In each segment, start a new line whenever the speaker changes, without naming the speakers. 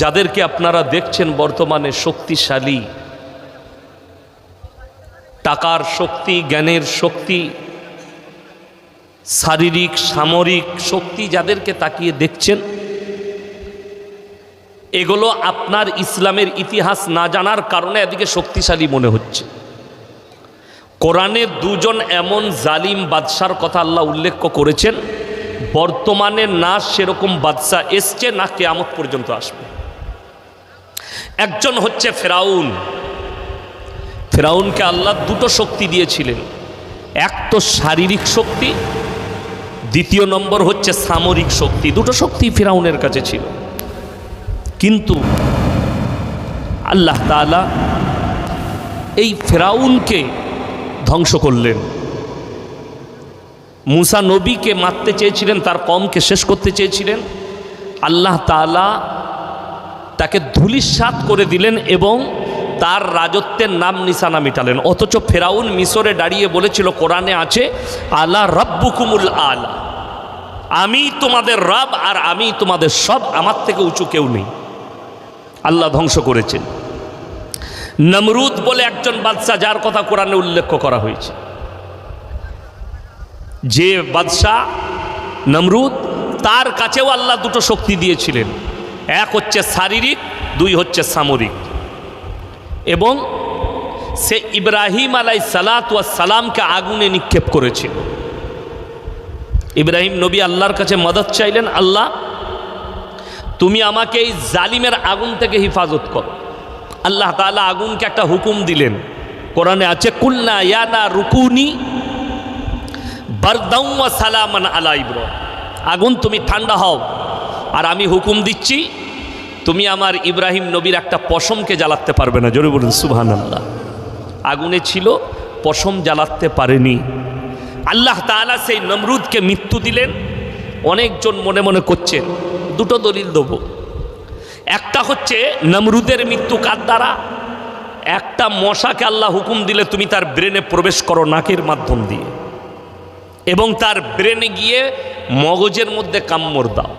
যাদেরকে আপনারা দেখছেন বর্তমানে শক্তিশালী, টাকার শক্তি, জ্ঞানের শক্তি, শারীরিক সামরিক শক্তি যাদেরকে তাকিয়ে দেখছেন, এগুলো আপনার ইসলামের ইতিহাস না জানার কারণে এদিকে শক্তিশালী মনে হচ্ছে। কোরআনে দুজন এমন জালিম বাদশার কথা আল্লাহ উল্লেখ করেছেন, বর্তমানে না সেরকম বাদশা এসছে, না কিয়ামত পর্যন্ত আসবে। একজন হচ্ছে ফেরাউন। ফেরাউনকে আল্লাহ দুটো শক্তি দিয়েছিলেন, এক তো শারীরিক শক্তি, দ্বিতীয় নম্বর হচ্ছে সামরিক শক্তি। দুটো শক্তি ফেরাউনের কাছে ছিল, কিন্তু আল্লাহ তাআলা এই ফেরাউনকে ধ্বংস করলেন। মুসা নবীকে মারতে চেয়েছিলেন, তার কওমকে শেষ করতে চেয়েছিলেন, আল্লাহ তাআলা তাকে ধূলিসাৎ করে দিলেন এবং তার রাজত্বের নাম নিশানা মিটালেন। অথচ ফেরাউন মিশরে দাঁড়িয়ে বলেছিল, কোরআনে আছে, আলা রাব্বুকুমুল আলা, আমি তোমাদের রব আর আমি তোমাদের সব, আমার থেকে উঁচু কেউ নেই। আল্লাহ ধ্বংস করেছেন। নমরুদ বলে একজন বাদশা, যার কথা কোরআনে উল্লেখ করা হয়েছে, যে বাদশাহ নমরুদ, তার কাছেও আল্লাহ দুটো শক্তি দিয়েছিলেন, এক হচ্ছে শারীরিক, দুই হচ্ছে সামরিক। এবং সে ইব্রাহিম আলাইহিসসালাতু ওয়াসসালামকে আগুনে নিক্ষেপ করেছিল। ইব্রাহিম নবী আল্লাহর কাছে মদদ চাইলেন, আল্লাহ তুমি আমাকে এই জালিমের আগুন থেকে হিফাজত করো। আল্লাহ তাআলা আগুনকে একটা হুকুম দিলেন, কোরআনে আছে, কুলনা ইয়া নারু রুকুনি বারদাও ওয়া সালামান আলা ইব্রাহিম, আগুন তুমি ঠান্ডা হও, আর আমি হুকুম দিচ্ছি তুমি আমার ইব্রাহিম নবীর একটা পশমকে জ্বালাতে পারবে না। জোরে বলুন সুবহানাল্লাহ। আগুনে ছিল, পশম জ্বালাতে পারেনি। আল্লাহ তাআলা সেই নমরুদকে মৃত্যু দিলেন। অনেকজন মনে মনে করছেন, দুটো দলিল দেব। একটা হচ্ছে নমরুদের মৃত্যু কার দ্বারা, একটা মশাকে আল্লাহ হুকুম দিলে তুমি তার ব্রেনে প্রবেশ করো নাকের মাধ্যম দিয়ে, এবং তার ব্রেনে গিয়ে মগজের মধ্যে কামড় দাও।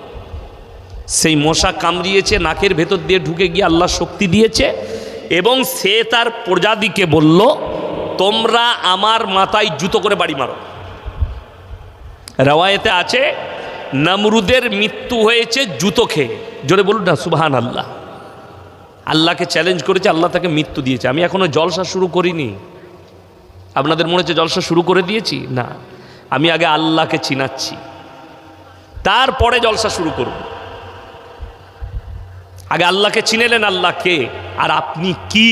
সেই মশা কামড়িয়েছে, নাকের ভেতর দিয়ে ঢুকে গিয়ে আল্লাহ শক্তি দিয়েছে, এবং সে তার প্রজাদিকে বলল, তোমরা আমার মাথায় জুতো করে বাড়ি মারো। রওয়ায়েতে আছে নমরুদের মৃত্যু হয়েছে জুতো খেয়ে। জোরে বলুন না সুবহানাল্লাহ। আল্লাহকে চ্যালেঞ্জ করেছে, আল্লাহ তাকে মৃত্যু দিয়েছে। আমি এখনো জলসা শুরু করিনি। আপনাদের মনে হচ্ছে জলসা শুরু করে দিয়েছি? না, আমি আগে আল্লাহকে চিনাচ্ছি, তারপরে জলসা শুরু করব। আগে আল্লাহকে চিনেলেন, আল্লাহ কে আর আপনি কি,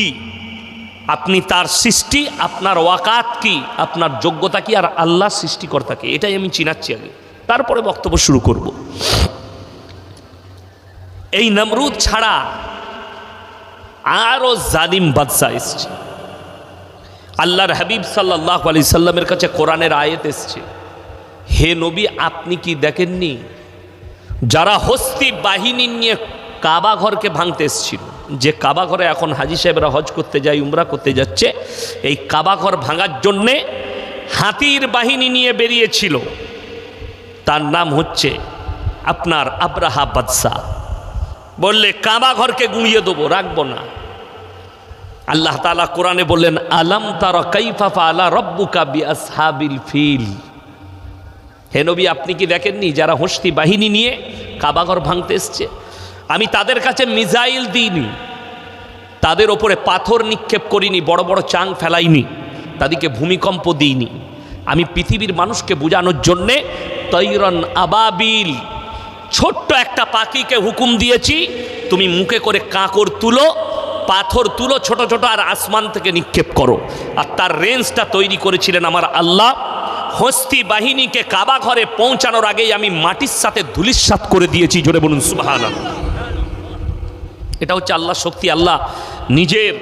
আপনি তার সৃষ্টি, আপনার ওয়াকাত কি, আপনার যোগ্যতা কি, আর আল্লাহ সৃষ্টিকর্তা কি, এটাই আমি চিনাচ্ছি আগে, তারপরে বক্তব্য শুরু করব। এই নমরুদ ছাড়া আরো জালিম বাদশা এসছে। আল্লাহর হাবিব সাল্লাল্লাহু আলাইহি সাল্লামের কাছে কোরআনের আয়াত এসছে, হে নবী আপনি কি দেখেননি যারা হস্তি বাহিনী নিয়ে কাবা ঘরকে ভাঙতে এসেছিল, যে কাবা ঘরে এখন হাজি সাহেবরা হজ করতে যায়, উমরা করতে যাচ্ছে, এই কাবা ঘর ভাঙার জন্যে হাতির বাহিনী নিয়ে বেরিয়েছিল, তার নাম হচ্ছে আপনার আব্রাহা বাদশাহ। বললে কাবা ঘরকে গুঁড়িয়ে দেবো, রাখবো না। আল্লাহ তাআলা কোরআনে বললেন, আলাম তারা কাইফা ফাআলা রাব্বুকা বিআসহাবিল ফিল, হে নবী আপনি কি দেখেননি যারা হস্তি বাহিনী নিয়ে কাবা ঘর ভাঙতে এসছে, আমি তাদের কাছে মিসাইল দিইনি, তাদের ওপরে পাথর নিক্ষেপ করিনি, বড় বড় চাং ফেলাইনি, তাদেরকে ভূমিকম্প দিইনি। আমি পৃথিবীর মানুষকে বোঝানোর জন্যে তৈরন আবাবিল, ছোট্ট একটা পাখিকে হুকুম দিয়েছি, তুমি মুখে করে কাঁকড় তুলো, পাথর তুলো ছোট ছোট, আর আসমান থেকে নিক্ষেপ করো। আর তার রেঞ্জটা তৈরি করেছিলেন আমার আল্লাহ। হস্তি বাহিনীকে কাবা ঘরে পৌঁছানোর আগেই আমি মাটির সাথে ধূলিসাৎ করে দিয়েছি। জোরে বলুন সুবহানাল্লাহ। এটা হচ্ছে আল্লাহ শক্তি। আল্লাহ নিজের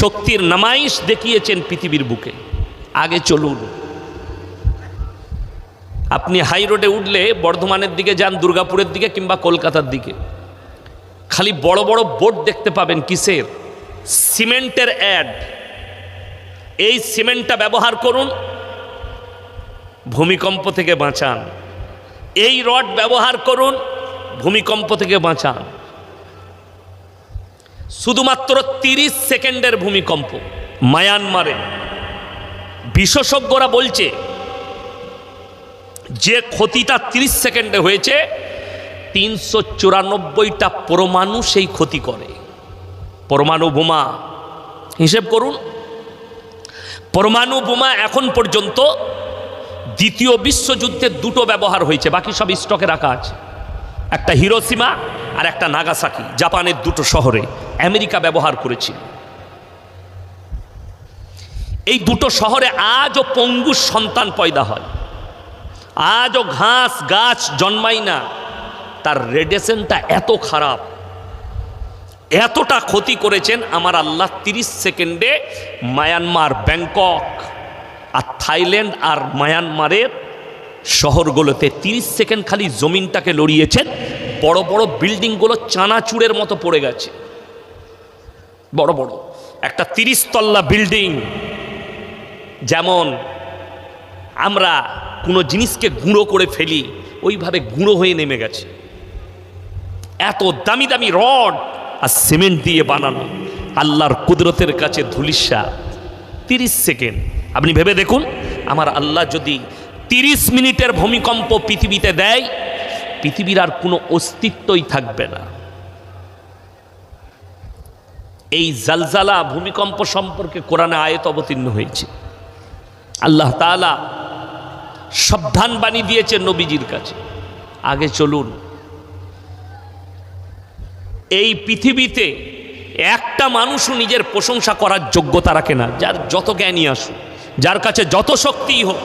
শক্তির নামাইশ দেখিয়েছেন পৃথিবীর বুকে। আগে চলুন, আপনি হাই রোডে উঠলে, বর্ধমানের দিকে যান, দুর্গাপুরের দিকে কিংবা কলকাতার দিকে, খালি বড় বড় বোর্ড দেখতে পাবেন, কিসের? সিমেন্টের অ্যাড। এই সিমেন্টটা ব্যবহার করুন, ভূমিকম্প থেকে বাঁচান। এই রড ব্যবহার করুন, ভূমিকম্প থেকে বাঁচান। শুধুমাত্র 30 সেকেন্ডের ভূমিকম্প মায়ানমারে বিশেষজ্ঞরা বলছে যে ক্ষতিটা 30 সেকেন্ডে হয়েছে 394টা পরমাণু সেই ক্ষতি করে। পরমাণু বোমা হিসেব করুন, পরমাণু বোমা এখন পর্যন্ত দ্বিতীয় বিশ্বযুদ্ধে 2টো ব্যবহার হয়েছে, বাকি সব স্টকে রাখা আছে। একটা হিরোশিমা আর একটা নাগাসাকি, জাপানের 2টো শহরে আমেরিকা ব্যবহার করেছিল। এই 2টো শহরে আজও পঙ্গু সন্তান পয়দা হয়, আজও ঘাস গাছ জন্মায় না। তার রেডিয়েশনটা এত খারাপ, এতটা ক্ষতি করেছেন আমার আল্লাহ। 30 সেকেন্ডে মায়ানমার, ব্যাংকক আর থাইল্যান্ড আর মায়ানমারের শহরগুলোতে 30 সেকেন্ড খালি জমিনটাকে লড়িয়েছেন। বড় বড় বিল্ডিংগুলো চানাচুরের মতো পড়ে গেছে, বড় বড়। একটা 30 তল্লা বিল্ডিং, যেমন আমরা কোনো জিনিসকে গুঁড়ো করে ফেলি ওইভাবে গুঁড়ো হয়ে নেমে গেছে। এত দামি দামি রড আর সিমেন্ট দিয়ে বানানো, আল্লাহর কুদরতের কাছে ধুলিস্যাৎ। 30 সেকেন্ড আপনি ভেবে দেখুন, আমার আল্লাহ যদি 30 মিনিটের ভূমিকম্প পৃথিবীতে দেয়, পৃথিবীর আর কোনো অস্তিত্বই থাকবে না। এই জালজালা ভূমিকম্প সম্পর্কে কোরআনে আয়াত অবতীর্ণ হয়েছে। আল্লাহ তাআলা সাবধান বাণী দিয়েছে নবীজির কাছে, আগে চলুন। এই পৃথিবীতে একটা মানুষও নিজের প্রশংসা করার যোগ্যতা রাখে না, যার যত জ্ঞানী আসুক, যার কাছে যত শক্তিই হোক।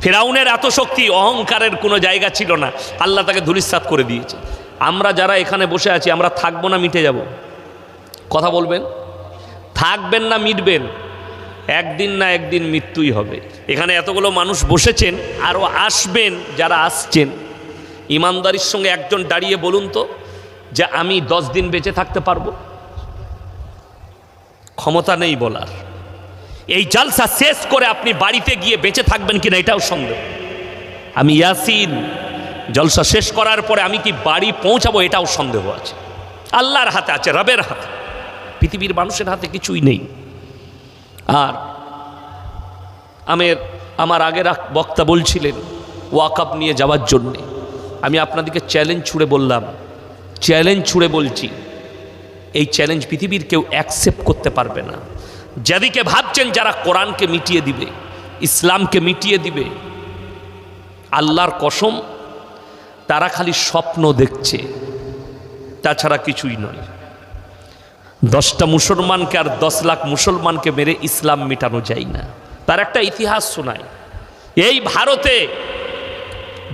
ফেরাউনের এত শক্তি, অহংকারের কোনো জায়গা ছিল না, আল্লাহ তাকে ধূলিসাৎ করে দিয়েছে। আমরা যারা এখানে বসে আছি, আমরা থাকবো না মিটে যাব? কথা বলবেন, থাকবেন না মিটবেন? একদিন না একদিন মৃত্যুই হবে। এখানে এতগুলো মানুষ বসেছেন, আরও আসবেন যারা আসছেন। ইমানদারির সঙ্গে একজন দাঁড়িয়ে বলুন তো যে আমি 10 দিন বেঁচে থাকতে পারবো? ক্ষমতা নেই বলার। এই জালসা শেষ করে আপনি বাড়িতে গিয়ে বেঁচে থাকবেন কিনা এটাও সন্দেহ। আমি ইয়াসিন জলসা শেষ করার পরে আমি কি বাড়ি পৌঁছাবো এটাও সন্দেহ আছে। আল্লাহর হাতে আছে, রবের হাতে, পৃথিবীর মানুষের হাতে কিছুই নেই। আর আমার আগের বক্তা বলছিলেন ওয়াকআপ নিয়ে যাওয়ার জন্যে। আমি আপনাদেরকে চ্যালেঞ্জ ছুড়ে বললাম, চ্যালেঞ্জ ছুড়ে বলছি, এই চ্যালেঞ্জ পৃথিবীর কেউ অ্যাকসেপ্ট করতে পারবে না। যাদিকে ভাবছেন যারা কোরআনকে মিটিয়ে দিবে, ইসলামকে মিটিয়ে দিবে, আল্লাহর কসম তারা খালি স্বপ্ন দেখছে, তাছাড়া কিছুই নয়। 10টা মুসলমানকে আর 10 লাখ মুসলমানকে মেরে ইসলাম মেটানো যায় না। তার একটা ইতিহাস শোনায়। এই ভারতে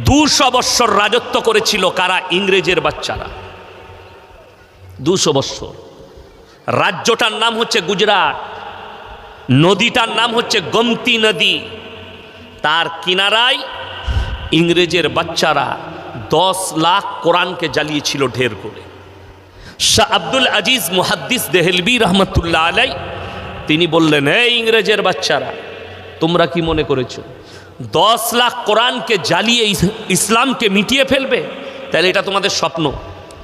200 বৎসর রাজত্ব করেছিল কারা? ইংরেজের বাচ্চারা। 200 বৎসর। রাজ্যটার নাম হচ্ছে গুজরাট, নদীটার নাম হচ্ছে গোমতী নদী। তার কিনারায় ইংরেজের বাচ্চারা 10 লাখ কোরআনকে জ্বালিয়েছিল ঢের করে। শাহ আব্দুল আজিজ মুহাদ্দিস দেহলভী রহমতুল্লাহ আলাই তিনি বললেন, এই ইংরেজের বাচ্চারা, তোমরা কি মনে করেছো 10 লাখ কোরআনকে জ্বালিয়ে ইসলামকে মিটিয়ে ফেলবে? তাহলে এটা তোমাদের স্বপ্ন।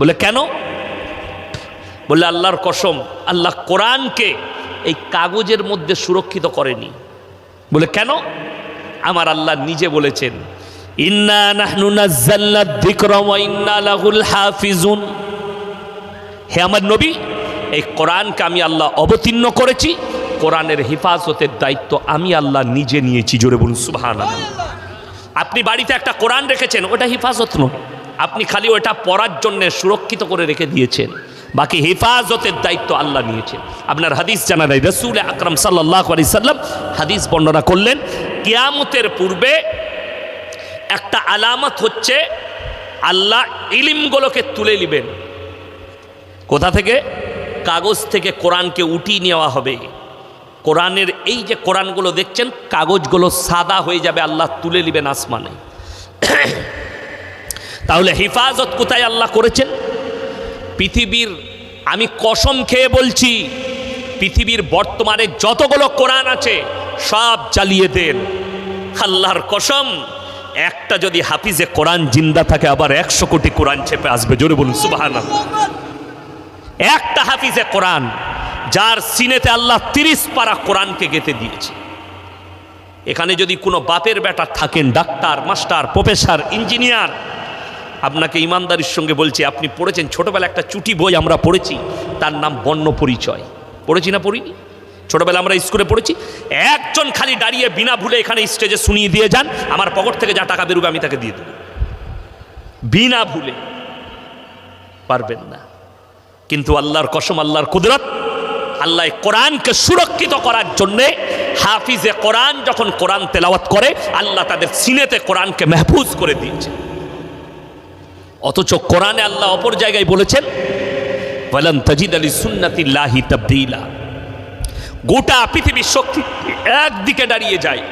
বলে কেন? বলে আল্লাহর কসম, আল্লাহ কোরআনকে এই কাগজের মধ্যে সুরক্ষিত করেনি। বলে কেন? আমার আল্লাহ নিজে বলেছেন, ইন্না নাহনু নাযালনা যিকরা ওয়া ইন্না লাহুল হাফিজুন। হে আমার নবী, এই কোরআনকে আমি আল্লাহ অবতীর্ণ করেছি, কোরআনের হেফাজতের দায়িত্ব আমি আল্লাহ নিজে নিয়েছি। জোরে বলুন সুবহানাল্লাহ। আপনি বাড়িতে একটা কোরআন রেখেছেন, ওটা হেফাজত নয়, আপনি খালি ওটা পড়ার জন্য সুরক্ষিত করে রেখে দিয়েছেন, বাকি হেফাজতের দায়িত্ব আল্লাহ নিয়েছেন। আপনার হাদিস জানা নাই, রাসূল আকরাম সাল্লাল্লাহু আলাইহি সাল্লাম হাদিস বর্ণনা করলেন, কিয়ামতের পূর্বে একটা আলামত হচ্ছে আল্লাহ ইলমগুলোকে তুলে নেবেন। কোথা থেকে? কাগজ থেকে কোরআনকে উঠিয়ে নেওয়া হবে। কোরআনের এই যে কোরআনগুলো দেখছেন, কাগজগুলো সাদা হয়ে যাবে, আল্লাহ তুলে নেবেন আসমানে। তাহলে হেফাজত কোথায় আল্লাহ করেছেন? পৃথিবীর, আমি কসম খেয়ে বলছি, পৃথিবীর বর্তমানে যতগুলো কোরআন আছে সব জ্বালিয়ে দেন। আল্লাহর কসম, একটা যদি হাফিজে কোরআন জিন্দা থাকে আবার 100 কোটি কোরআন চেপে আসবে। জোরে বলুন সুবহানাল্লাহ। একটা হাফিজে কোরআন যার সিনেতে আল্লাহ 30 পারা কোরআনকে গেঁথে দিয়েছে। এখানে যদি কোনো বাপের বেটা থাকেন, ডাক্তার, মাস্টার, প্রফেসর, ইঞ্জিনিয়ার, আপনাকে ইমানদারির সঙ্গে বলছি, আপনি পড়েছেন ছোটবেলা একটা চুটি বই আমরা পড়েছি, তার নাম বর্ণ পরিচয়। পড়েছি না পড়িনি? ছোটবেলা আমরা স্কুলে পড়েছি। একজন খালি দাঁড়িয়ে বিনা ভুলে এখানে স্টেজে শুনিয়ে দিয়ে যান, আমার পকেট থেকে যা টাকা বেরোবে আমি তাকে দিয়ে দেব, বিনা ভুলে। পারবেন না। কিন্তু আল্লাহর কসম, আল্লাহর কুদরত, আল্লাহ কোরআনকে সুরক্ষিত করার জন্যে হাফিজে কোরআন যখন কোরআন তেলাওয়াত করে আল্লাহ তাদের সিনেতে কোরআনকে মেহফুজ করে দিয়েছে। অথচ কোরআনে আল্লাহ অপর জায়গায় বলেছেন ওয়ালান তাজিদ লিসুন্নাতিল্লাহি তাবদীলা। গোটা পৃথিবীর শক্তি একদিকে দাঁড়িয়ে যায়,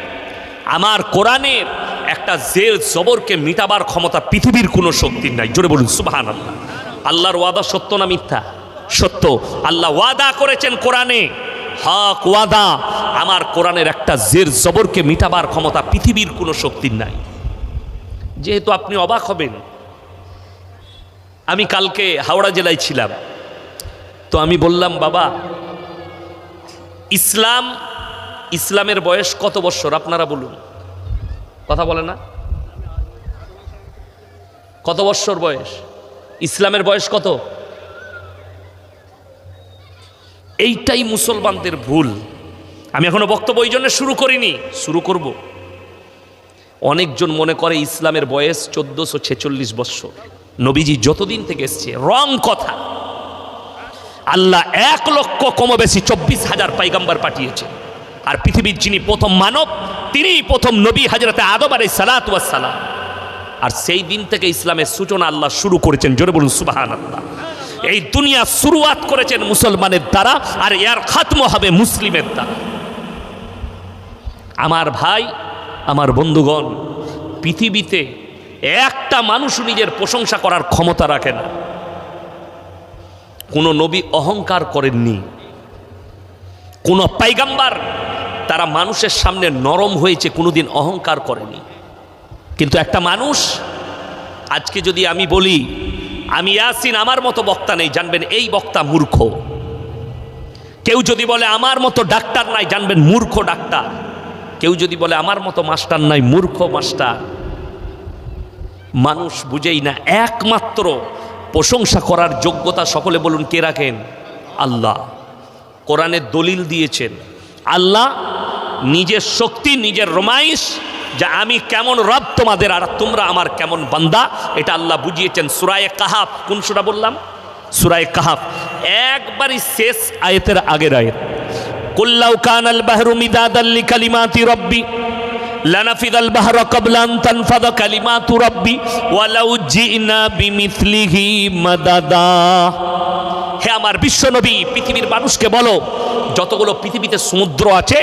আমার কোরআনের একটা জের জবরকে মিটাবার ক্ষমতা পৃথিবীর কোনো শক্তির নাই। জোরে বলুন সুবহানাল্লাহ। আল্লাহর ওয়াদা সত্য না মিথ্যা? সত্য। আল্লাহ ওয়াদা করেছেন কোরআনে, হক ওয়াদা, আমার কোরআনের একটা জের জবরকে মিটাবার ক্ষমতা পৃথিবীর কোনো শক্তির নাই। যেহেতু আপনি অবাক হবেন, আমি কালকে হাওড়া জেলায় ছিলাম, তো আমি বললাম বাবা ইসলামের বয়স কত বছর আপনারা বলুন? কথা বলে না? কত বছর বয়স? ইসলামের বয়স কত? এইটাই মুসলমানদের ভুল। আমি এখনো বক্তব্য ওই জন্য শুরু করিনি, শুরু করব। অনেকজন মনে করে ইসলামের বয়স 1446 বছর, নবীজি যতদিন থেকে এসছে। রং কথা। আল্লাহ 1 লক্ষ কম বেশি 24,000 পয়গম্বর পাঠিয়েছে, আর পৃথিবীর যিনি প্রথম মানব তিনিই প্রথম নবী হযরতে আদম আলাইহিস সালাতু ওয়াস সালাম। আর সেই দিন থেকে ইসলামের সূচনা আল্লাহ শুরু করেছেন। জোরে বলুন সুবহানাল্লাহ। এই দুনিয়া শুরুয়াত করেছেন মুসলমানের দ্বারা, আর এর খাতম হবে মুসলিমের দ্বারা। আমার ভাই, আমার বন্ধুগণ, পৃথিবীতে একটা মানুষও নিজের প্রশংসা করার ক্ষমতা রাখে না। কোনো নবী অহংকার করেননি, কোনো পয়গম্বর তারা মানুষের সামনে নরম হয়েছে, কোনোদিন অহংকার করেনি। কিন্তু একটা মানুষ, আজকে যদি আমি বলি আমি ইয়াসিন, আমার মতো বক্তা নেই, জানবেন এই বক্তা মূর্খ। কেউ যদি বলে আমার মতো ডাক্তার নাই, জানবেন মূর্খ ডাক্তার। কেউ যদি বলে আমার মতো মাস্টার নাই, মূর্খ মাস্টার। মানুষ বুঝেই না, একমাত্র প্রশংসা করার যোগ্যতা সকলে বলুন কে রাখেন? আল্লাহ। কোরআনের দলিল দিয়েছেন আল্লাহ, নিজের শক্তি, নিজের রমাইশ, যে আমি কেমন রব তোমাদের আর তোমরা আমার কেমন বান্দা, এটা আল্লাহ বুঝিয়েছেন সূরায়ে কাহাফ। কোন সূরা বললাম? সূরায়ে কাহাফ। একবারই শেষ আয়াতের আগের আয়াত, কুল্লাউ কানাল বাহরু মিদাদাল লিকালিমাতি রাব্বি লানাফিদাল বাহরু ক্বাবলা আন তানফাদা কালিমাতু রাব্বি ওয়ালাউ জিনা বিমিসলিহি মাদাদা। হে আমার বিশ্বনবী, পৃথিবীর মানুষকে বলো, যতগুলো পৃথিবীতে সমুদ্র আছে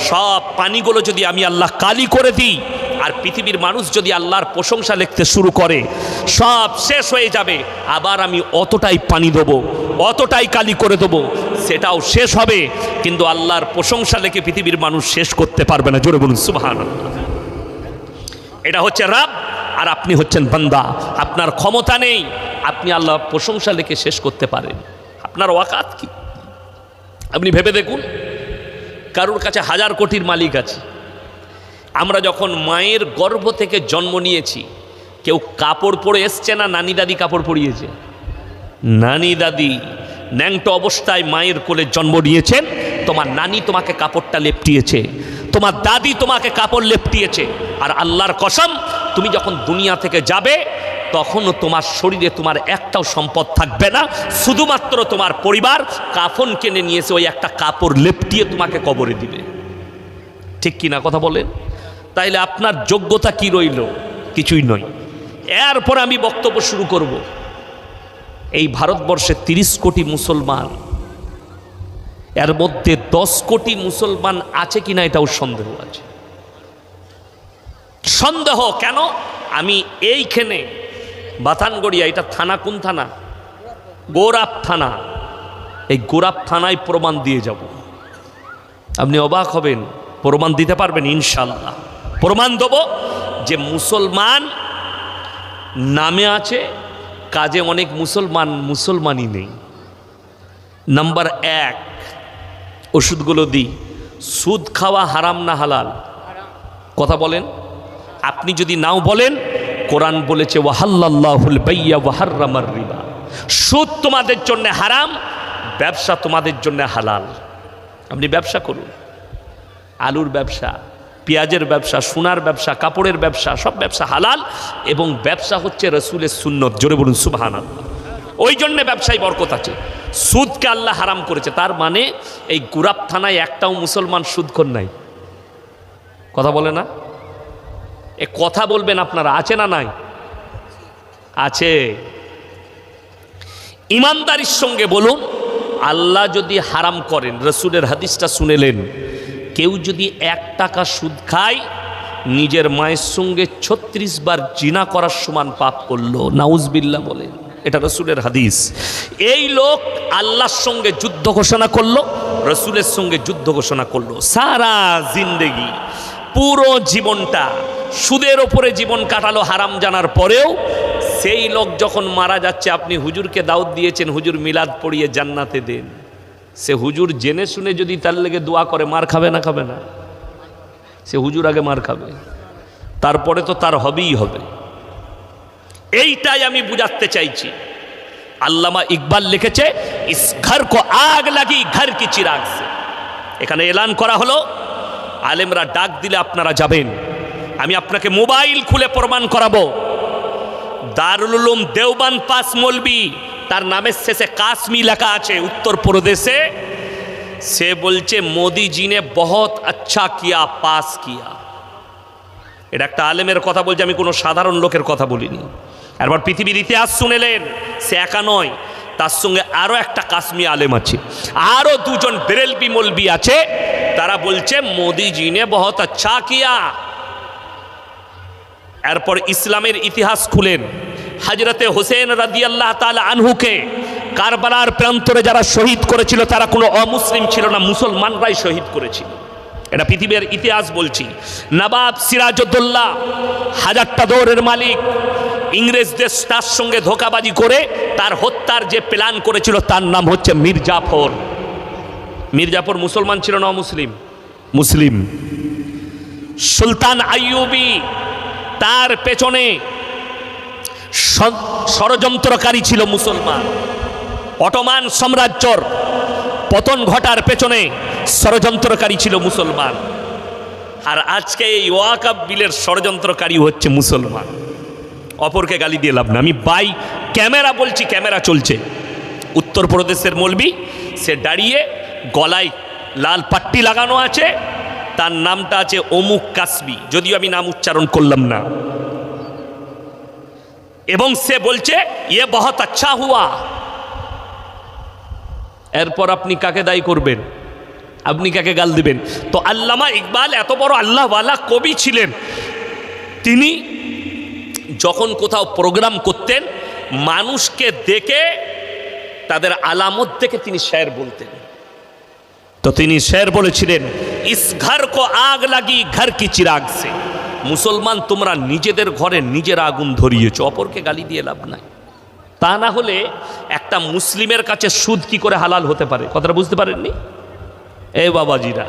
সব পানিগুলো যদি আমি আল্লাহ কালি করে দিই, আর পৃথিবীর মানুষ যদি আল্লাহর প্রশংসা লিখতে শুরু করে, সব শেষ হয়ে যাবে। আবার আমি অতটাই পানি দেবো, অতটাই কালি করে দেবো, সেটাও শেষ হবে, কিন্তু আল্লাহর প্রশংসা লিখে পৃথিবীর মানুষ শেষ করতে পারবে না। জোরে বলুন সুবহানাল্লাহ। এটা হচ্ছে রব, আর আপনি হচ্ছেন বান্দা। আপনার ক্ষমতা নেই আপনি আল্লাহর প্রশংসা লিখে শেষ করতে পারেন। আপনার ওয়াকাত কি? আপনি ভেবে দেখুন, কারোর কাছে 1000 কোটির মালিক আছে। আমরা যখন মায়ের গর্ভ থেকে জন্ম নিয়েছি, কেউ কাপড় পরে এসছে না নানি দাদি কাপড় পরিয়েছে? নানি দাদি ন্যাংটো অবস্থায় মায়ের কোলে জন্ম নিয়েছেন, তোমার নানি তোমাকে কাপড়টা লেপটিয়েছে, তোমার দাদি তোমাকে কাপড় লেপটিয়েছে। আর আল্লাহর কসম, তুমি যখন দুনিয়া থেকে যাবে তখনও তোমার শরীরে তোমার একটাও সম্পদ থাকবে না, শুধুমাত্র তোমার পরিবার কাফন কিনে নিয়েছে, ওই একটা কাপড় লেপটিয়ে তোমাকে কবরে দিবে। ঠিক কি না কথা বলেন? তাইলে আপনার যোগ্যতা কি রইল? কিছুই নয়। এরপর আমি বক্তব্য শুরু করব। এই ভারতবর্ষে 30 কোটি মুসলমান, এর মধ্যে 10 কোটি মুসলমান আছে কিনা এটাও সন্দেহ আছে। সন্দেহ কেন? আমি এইখানে বাথানগড়িয়া, এটা থানা কোন থানা? গোরাপ থানা। এই গোরাপ থানায় প্রমাণ দিয়ে যাব। আপনি অবাক হবেন, প্রমাণ দিতে পারবেন ইনশাল্লাহ। প্রমাণ দেব যে মুসলমান নামে আছে, কাজে অনেক মুসলমানই নেই। নাম্বার 1, ওষুধগুলো দিই। সুদ খাওয়া হারাম না হালাল? কথা বলেন। আপনি যদি নাও বলেন, কোরআন বলেছে ওয়াহাল্লাল্লাহুল বাইয়া ওয়া হাররামার রিবা। সুদ তোমাদের জন্য হারাম, ব্যবসা তোমাদের জন্য হালাল। আপনি ব্যবসা করুন, আলুর ব্যবসা, পেঁয়াজের ব্যবসা, সোনার ব্যবসা, কাপড়ের ব্যবসা, সব ব্যবসা হালাল। এবং ব্যবসা হচ্ছে রসুলের সুন্নত। জোরে বলুন সুবহানাল্লাহ। ওই জন্যে ব্যবসায় বরকত আছে। সুদকে আল্লাহ হারাম করেছে, তার মানে এই গুরাব থানায় একটাও মুসলমান সুদখোর নাই। কথা বলে না? এ কথা বলবেন আপনারা, আছে না নাই? আছে। ইমানদারির সঙ্গে বলুন, আল্লাহ যদি হারাম করেন, রসুলের হাদিসটা শুনেলেন, কেউ যদি 1 টাকা সুদ খায়, নিজের মায়ের সঙ্গে 36 বার জিনা করার সমান পাপ করলো। নাউজবিল্লাহ বলেন, এটা রসুলের হাদিস। এই লোক আল্লাহর সঙ্গে যুদ্ধ ঘোষণা করলো, রসুলের সঙ্গে যুদ্ধ ঘোষণা করলো। সারা জিন্দেগি, পুরো জীবনটা সুদের ওপরে জীবন কাটালো হারাম জানার পরেও। সেই লোক যখন মারা যাচ্ছে, আপনি হুজুরকে দাওয়াত দিয়েছেন, হুজুর মিলাদ পড়িয়ে জান্নাতে দেন, সে হুজুর জেনে শুনে যদি তার লেগে দোয়া করে, মার খাবে না? খাবে না? সে হুজুর আগে মার খাবে, তারপরে তো তার হবেই হবে। এইটাই আমি বুঝাতে চাইছি। আল্লামা ইকবাল লিখেছে, ইস ঘর কো আগ লাগি ঘর কি চিরাগ সে। এখানে এলান করা হলো, আলেমরা ডাক দিলে আপনারা যাবেন। আমি আপনাকে মোবাইল খুলে প্রমাণ করাবো। দারুল উলুম দেওবন্দ পাস মৌলবি, তার নামের শেষে কাশ্মী লেখা আছে, উত্তরপ্রদেশে। সে বলছে মোদি জি নে বহুত আচ্ছা কিয়া, পাস কিয়া। এটা একটা আলেমের কথা বলছে, আমি কোনো সাধারণ লোকের কথা বলিনি। একবার পৃথিবীর ইতিহাস শুনেলেন, সে একা নয়, তার সঙ্গে আরও একটা কাশ্মী আলেম আছে, আরও 2 জন বেরেলবি মৌলবি আছে, তারা বলছে মোদি জি নে বহুত আচ্ছা কিয়া। এরপর ইসলামের ইতিহাস খুলেন, হযরতে হোসেন রাদিয়াল্লাহু তাআলা আনহুকে কারবালার প্রান্তরে যারা শহীদ করেছিল, তারা কোনো অমুসলিম ছিল না, মুসলমানরাই শহীদ করেছিল। এটা পৃথিবীর ইতিহাস বলছি। নবাব সিরাজউদ্দৌলা, 1000টা দৌড়ের মালিক, ইংরেজদের তার সঙ্গে ধোঁকাবাজি করে তার হত্যার যে প্ল্যান করেছিল, তার নাম হচ্ছে মীর জাফর। মীর জাফর মুসলমান ছিল না অমুসলিম? মুসলিম। সুলতান আইয়ুবী, তার পেছনে ষড়যন্ত্রকারী ছিল মুসলমান। অটোমান সাম্রাজ্যর পতন ঘটার পেছনে ষড়যন্ত্রকারী ছিল মুসলমান। আর আজকে এই ওয়াকফ বিলের ষড়যন্ত্রকারী হচ্ছে মুসলমান। অপরকে গালি দিয়ে লাভ না। আমি বাই ক্যামেরা বলছি, ক্যামেরা চলছে। উত্তরপ্রদেশের মৌলবি, সে দাঁড়িয়ে গলায় লাল পাট্টি লাগানো আছে, তার নামটা আছে অমুক কাসবি, যদিও আমি নাম উচ্চারণ করলাম না। এবং সে বলছে ইয়ে বহুত আচ্ছা হুয়া। এরপর আপনি কাকে দায়ী করবেন? আপনি কাকে গাল দিবেন? তো আল্লামা ইকবাল এত বড় আল্লাহওয়ালা কবি ছিলেন, তিনি যখন কোথাও প্রোগ্রাম করতেন, মানুষকে দেখে তাদের আলামত দেখে তিনি শের বলতেন। তো তিনি শের বলেছিলেন, ইস ঘর কো আগ লাগি ঘর কি চিরাগ সে। মুসলমান, তোমরা নিজেদের ঘরে নিজের আগুন ধরিয়েছ, অপরকে গালি দিয়ে লাভ নাই। তা না হলে একটা মুসলিমের কাছে সুদ কি করে হালাল হতে পারে? কথাটা বুঝতে পারেননি? এই বাবাজিরা,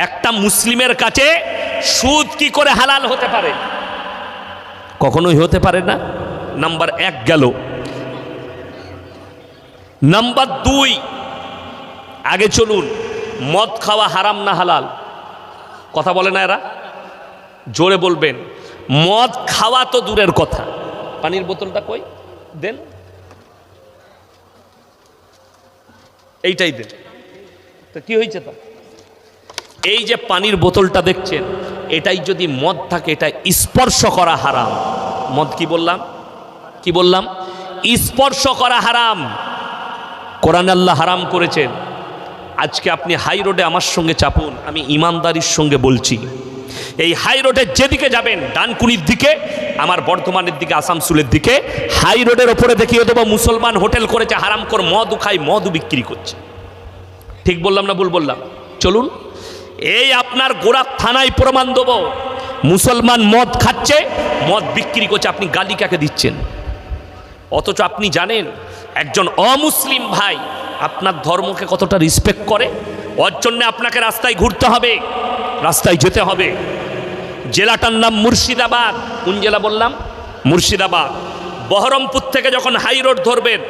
একটা মুসলিমের কাছে সুদ কি করে হালাল হতে পারে? কখনোই হতে পারে না। নাম্বার 1 গেল। নাম্বার 2, আগে চলুন, মদ খাওয়া হারাম না হালাল? কথা বলে না এরা? জোরে বলবেন। মদ খাওয়া তো দূরের কথা। পানির বোতলটা কই দেন, এইটাই দেন। তো কি হয়েছে? তো এই যে পানির বোতলটা দেখছেন, এটাই যদি মদ থাকে, এটা স্পর্শ করা হারাম। মদ কি বললাম? কি বললাম? স্পর্শ করা হারাম। কোরআনে আল্লাহ হারাম করেছেন। আজকে আপনি হাই রোডে আমার সঙ্গে চাপুন, আমি ইমানদারির সঙ্গে বলছি, এই হাই রোডের যেদিকে যাবেন, ডানকুনির দিকে, আমার বর্ধমানের দিকে, আসানসোলের দিকে, হাই রোডের ওপরে দেখিয়ে দেবো মুসলমান হোটেল করেছে, হারাম করে মদ খায়, মদও বিক্রি করছে। ঠিক বললাম না ভুল বললাম? চলুন, এই আপনার গোড়া থানায় প্রমাণ দেবো। মুসলমান মদ খাচ্ছে, মদ বিক্রি করছে, আপনি গালি কাকে দিচ্ছেন? অথচ আপনি জানেন একজন অমুসলিম ভাই আপনার ধর্মকে কতটা রেসপেক্ট করে। ওর জন্য আপনাকে রাস্তায় ঘুরতে হবে, রাস্তায় যেতে হবে। জেলাটার নাম মুর্শিদাবাদ। কোন জেলা বললাম? মুর্শিদাবাদ। বহরমপুর থেকে যখন হাই রোড ধরবেন,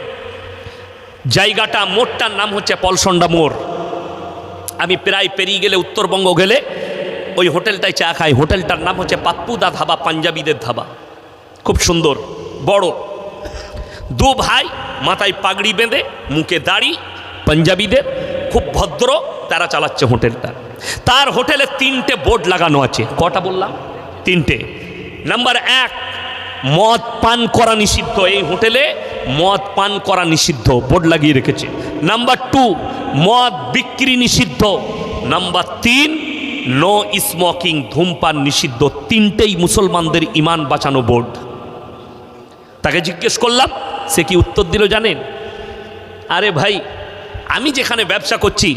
জায়গাটা মোড়টার নাম হচ্ছে পলসন্ডা মোড়। আমি প্রায় পেরিয়ে গেলে, উত্তরবঙ্গ গেলে ওই হোটেলটায় চা খাই। হোটেলটার নাম হচ্ছে পাপ্পুদা ধাবা, পাঞ্জাবিদের ধাবা। খুব সুন্দর, বড়। দু ভাই মাথায় পাগড়ি বেঁধে, মুখে দাড়ি, পাঞ্জাবিদের, খুব ভদ্র, তারা চালাচ্ছে হোটেলটা। তার হোটেলে 3টে বোর্ড লাগানো আছে। কটা বললাম? 3টে। নাম্বার 1, মদ পান করা নিষিদ্ধ। এই হোটেলে মদ পান করা নিষিদ্ধ, বোর্ড লাগিয়ে রেখেছে। নাম্বার 2, মদ বিক্রি নিষিদ্ধ। নাম্বার 3, নো স্মোকিং, ধূমপান নিষিদ্ধ। 3টেই মুসলমানদের ইমান বাঁচানো বোর্ড। তাকে জিজ্ঞেস করলাম, সে কি উত্তর দিল জানেন? আরে ভাই, আমি যেখানে ব্যবসা করছি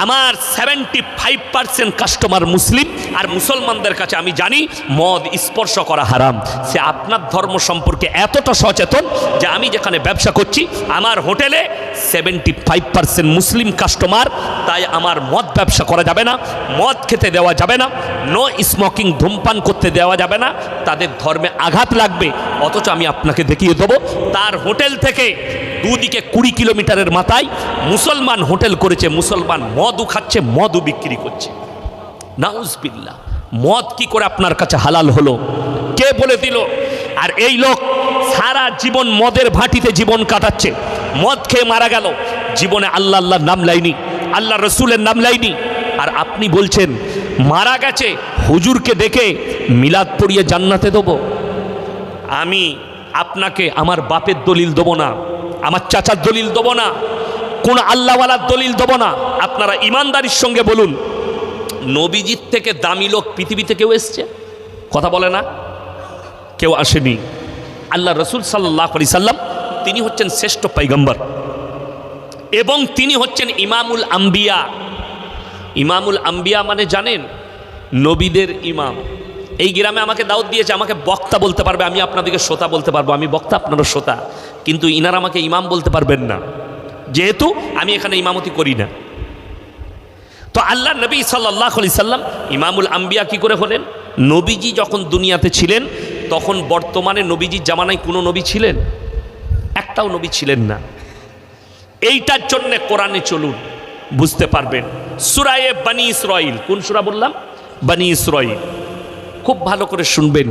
আমার 75% কাস্টমার মুসলিম, আর মুসলমানদের কাছে আমি জানি মদ স্পর্শ করা হারাম। সে আপনার ধর্ম সম্পর্কে এতটা সচেতন যে আমি যেখানে ব্যবসা করছি আমার হোটেলে 75% মুসলিম কাস্টমার, তাই আমার মদ ব্যবসা করা যাবে না, মদ খেতে দেওয়া যাবে না, নো স্মোকিং, ধূমপান করতে দেওয়া যাবে না, তাদের ধর্মে আঘাত লাগবে। অথচ আমি আপনাকে দেখিয়ে দেবো তার হোটেল থেকে দুদিকে 20 কিলোমিটারের মাথায় মুসলমান হোটেল করেছে, মুসলমান মদও খাচ্ছে, মদও বিক্রি করছে। নাউজুবিল্লাহ। মদ কি করে আপনার কাছে হালাল হলো? কে বলে দিল? আর এই লোক সারা জীবন মদের ভাটিতে জীবন কাটাচ্ছে, মদ খেয়ে মারা গেল, জীবনে আল্লাহ আল্লাহর নাম লাইনি, আল্লাহ রসুলের নাম লাইনি। আর আপনি বলছেন মারা গেছে, হুজুরকে দেখে মিলাদ পড়িয়ে জান্নাতে দেবো। আমি আপনাকে আমার বাপের দলিল দেবো না, আমার চাচার দলিল দেবো না, কোন আল্লাহওয়ালার দলিল দেবো না। আপনারা ইমানদারির সঙ্গে বলুন, নবীজির থেকে দামি লোক পৃথিবীতে কেউ এসছে? কথা বলে না? কেউ আসেনি। আল্লাহ রসুল সাল্লাল্লাহু আলাইহি সাল্লাম, তিনি হচ্ছেন শ্রেষ্ঠ পয়গম্বর এবং তিনি হচ্ছেন ইমামুল আম্বিয়া। ইমামুল আম্বিয়া মানে জানেন? নবীদের ইমাম। এই গ্রামে আমাকে দাওয়াত দিয়েছে, আমাকে বক্তা বলতে পারবে, আমি আপনাদেরকে শ্রোতা বলতে পারবো। আমি বক্তা, আপনারা শ্রোতা, কিন্তু ইনারা আমাকে ইমাম বলতে পারবেন না, যেহেতু আমি এখানে ইমামতি করি না। তো আল্লাহ নবী সাল্লাল্লাহু আলাইহি সাল্লাম ইমামুল আম্বিয়া কি করে হলেন? নবীজি যখন দুনিয়াতে ছিলেন তখন বর্তমানে নবীজির জামানায় কোনো নবী ছিলেন? একটাও নবী ছিলেন না। এইটার জন্য কোরআনে চলুন, বুঝতে পারবেন। সূরা বনী ইসরাঈল, কোন সূরা বললাম? বনী ইসরাঈল। খুব ভালো করে শুনবেন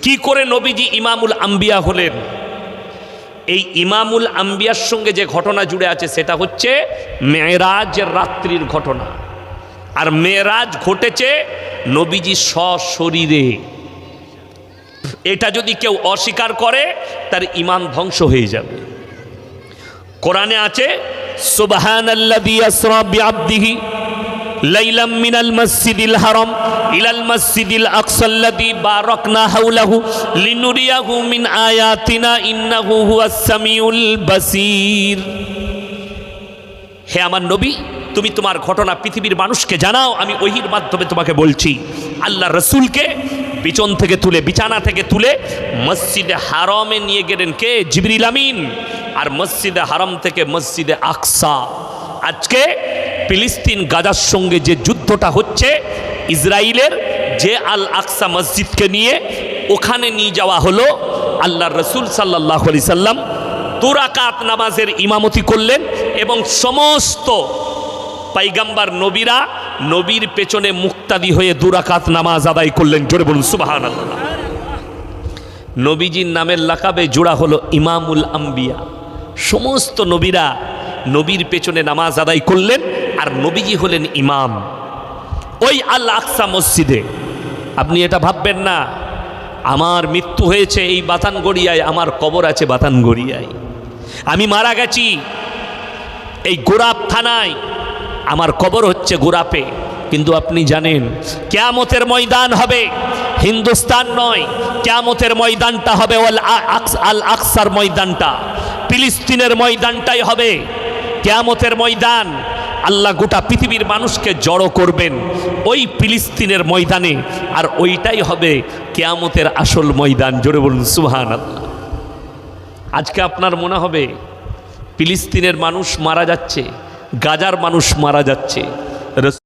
কি করে নবীজি ইমামুল আম্বিয়া হলেন। এই ইমামুল আম্বিয়ার সঙ্গে যে ঘটনা জুড়ে আছে সেটা হচ্ছে মেরাজের রাত্রির ঘটনা। আর মেরাজ ঘটেছে নবীজি সশরীরে। এটা যদি কেউ অস্বীকার করে তার ঈমান ধ্বংস হয়ে যাবে। কোরআনে আছে সুবহানাল্লাযী আসরা বিআবদিহি লাইলাম মিনাল মাসজিদিল হারাম ইলাল মাসজিদিল আকসাল্লাযী বারাকনা হাওলাহু লিনুরিয়াহু মিন আয়াতিনা ইন্নাহু হুয়াস সামিউল বাসীর। হে আমার নবী, তুমি তোমার ঘটনা পৃথিবীর মানুষকে জানাও, আমি ওহীর মাধ্যমে তোমাকে বলছি। আল্লাহ রসুলকে পিছন থেকে তুলে, বিছানা থেকে তুলে মসজিদে হারামে নিয়ে গেলেন কে? জিবরিল আমিন। আর মসজিদে হারাম থেকে মসজিদে আকসা, আজকে ফিলিস্তিন গাজার সঙ্গে যে যুদ্ধটা হচ্ছে, ইসরায়েলের যে আল আকসা মসজিদকে নিয়ে ওখানে নিয়ে যাওয়া হলো। আল্লাহ রসুল সাল্লাল্লাহু আলাইহি সাল্লাম 2 রাকাত নামাজের ইমামতি করলেন এবং সমস্ত পয়গম্বর নবীরা নবীর পেছনে মুক্তাদি হয়ে 2 রাকাত নামাজ আদায় করলেন। জোরে বলুন সুবহানাল্লাহ। নবীজির নামের লাকাবে জোড়া হলো ইমামুল আম্বিয়া। সমস্ত নবীরা নবীর পেছনে নামাজ আদায় করলেন আর নবীজি হলেন ইমাম ওই আল আকসা মসজিদে। আপনি এটা ভাববেন না আমার মৃত্যু হয়েছে এই বাতানগড়িয়ায়, আমার কবর আছে বাতানগড়িয়ায়, আমি মারা গেছি এই গোরাপ থানায়, আমার কবর হচ্ছে গোরাপে। কিন্তু আপনি জানেন কিয়ামতের ময়দান হবে হিন্দুস্তান নয়, কিয়ামতের ময়দানটা হবে আল আকসার ময়দানটা, ফিলিস্তিনের ময়দানটাই হবে কিয়ামতের ময়দান। আল্লাহ গোটা পৃথিবীর মানুষকে জড়ো করবেন ওই ফিলিস্তিনের ময়দানে, আর ওইটাই হবে কিয়ামতের আসল ময়দান। জোরে বলুন সুবহানাল্লাহ। আজকে আপনার মনে হবে ফিলিস্তিনের মানুষ মারা যাচ্ছে, গাজার মানুষ মারা যাচ্ছে,